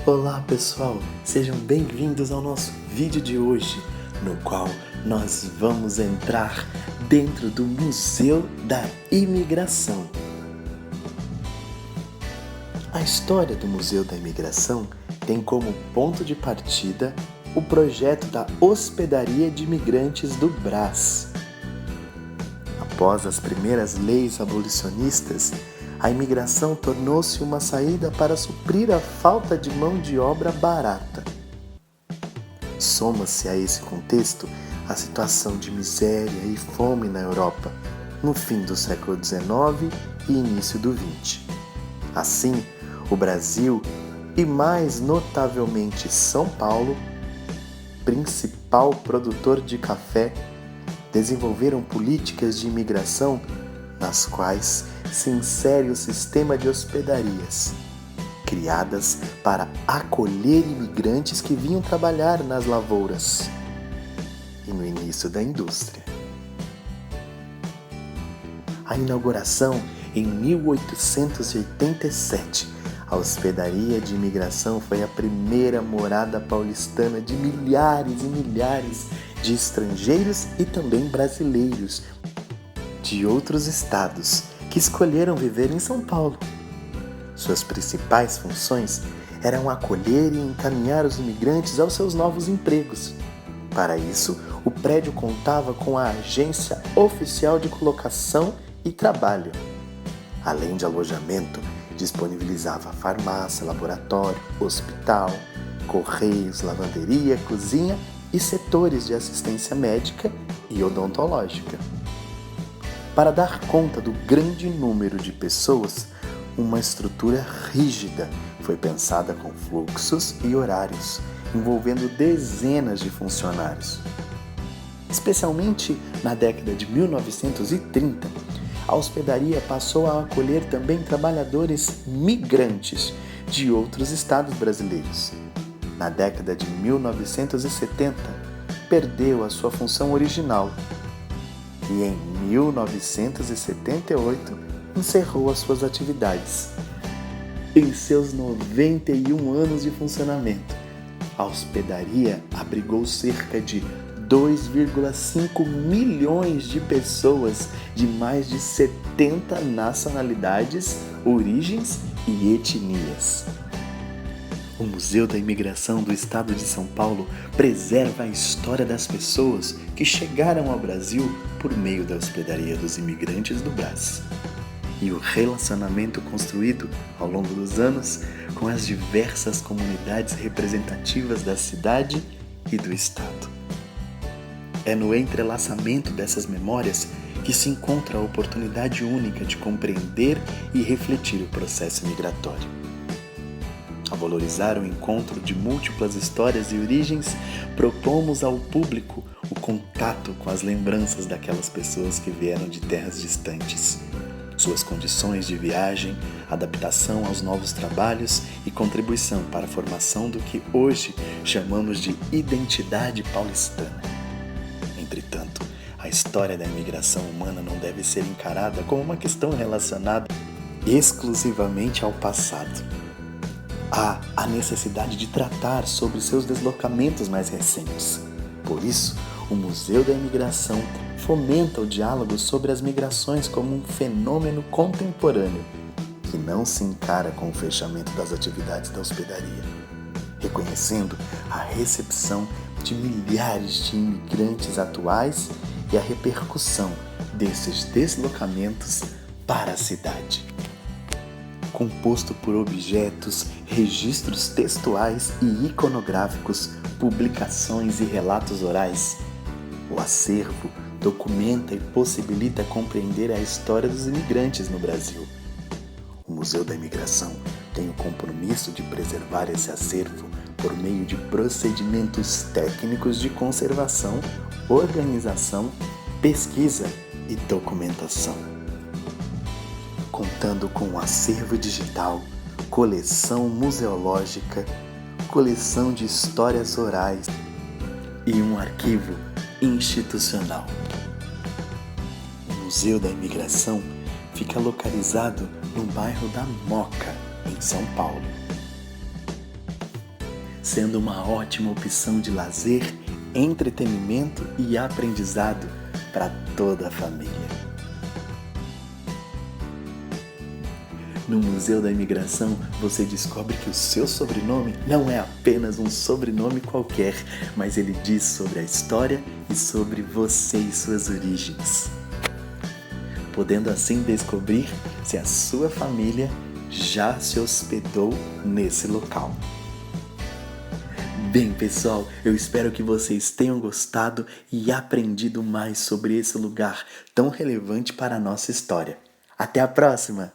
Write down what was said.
Olá pessoal, sejam bem-vindos ao nosso vídeo de hoje, no qual nós vamos entrar dentro do Museu da Imigração. A história do Museu da Imigração tem como ponto de partida o projeto da Hospedaria de Imigrantes do Brás. Após as primeiras leis abolicionistas, a imigração tornou-se uma saída para suprir a falta de mão de obra barata. Soma-se a esse contexto a situação de miséria e fome na Europa, no fim do século XIX e início do XX. Assim, o Brasil, e mais notavelmente São Paulo, principal produtor de café, desenvolveram políticas de imigração nas quais se insere o sistema de hospedarias, criadas para acolher imigrantes que vinham trabalhar nas lavouras e no início da indústria. A inauguração em 1887, a Hospedaria de Imigração foi a primeira morada paulistana de milhares e milhares de estrangeiros e também brasileiros de outros estados que escolheram viver em São Paulo. Suas principais funções eram acolher e encaminhar os imigrantes aos seus novos empregos. Para isso, o prédio contava com a Agência Oficial de Colocação e Trabalho. Além de alojamento, disponibilizava farmácia, laboratório, hospital, correios, lavanderia, cozinha e setores de assistência médica e odontológica. Para dar conta do grande número de pessoas, uma estrutura rígida foi pensada com fluxos e horários, envolvendo dezenas de funcionários. Especialmente na década de 1930, a hospedaria passou a acolher também trabalhadores migrantes de outros estados brasileiros. Na década de 1970, perdeu a sua função original e em 1978 encerrou as suas atividades. Em seus 91 anos de funcionamento, a hospedaria abrigou cerca de 2,5 milhões de pessoas de mais de 70 nacionalidades, origens e etnias. O Museu da Imigração do Estado de São Paulo preserva a história das pessoas que chegaram ao Brasil por meio da Hospedaria dos Imigrantes do Brás e o relacionamento construído ao longo dos anos com as diversas comunidades representativas da cidade e do Estado. É no entrelaçamento dessas memórias que se encontra a oportunidade única de compreender e refletir o processo migratório. Ao valorizar o encontro de múltiplas histórias e origens, propomos ao público o contato com as lembranças daquelas pessoas que vieram de terras distantes, suas condições de viagem, adaptação aos novos trabalhos e contribuição para a formação do que hoje chamamos de identidade paulistana. Entretanto, a história da imigração humana não deve ser encarada como uma questão relacionada exclusivamente ao passado. Há a necessidade de tratar sobre seus deslocamentos mais recentes. Por isso, o Museu da Imigração fomenta o diálogo sobre as migrações como um fenômeno contemporâneo, que não se encara com o fechamento das atividades da hospedaria, reconhecendo a recepção de milhares de imigrantes atuais e a repercussão desses deslocamentos para a cidade. Composto por objetos, registros textuais e iconográficos, publicações e relatos orais, o acervo documenta e possibilita compreender a história dos imigrantes no Brasil. O Museu da Imigração tem o compromisso de preservar esse acervo por meio de procedimentos técnicos de conservação, organização, pesquisa e documentação. Contando com um acervo digital, coleção museológica, coleção de histórias orais e um arquivo institucional. O Museu da Imigração fica localizado no bairro da Moca, em São Paulo. sendo uma ótima opção de lazer, entretenimento e aprendizado para toda a família. No Museu da Imigração, você descobre que o seu sobrenome não é apenas um sobrenome qualquer, mas ele diz sobre a história e sobre você e suas origens, podendo assim descobrir se a sua família já se hospedou nesse local. Bem, pessoal, eu espero que vocês tenham gostado e aprendido mais sobre esse lugar tão relevante para a nossa história. Até a próxima!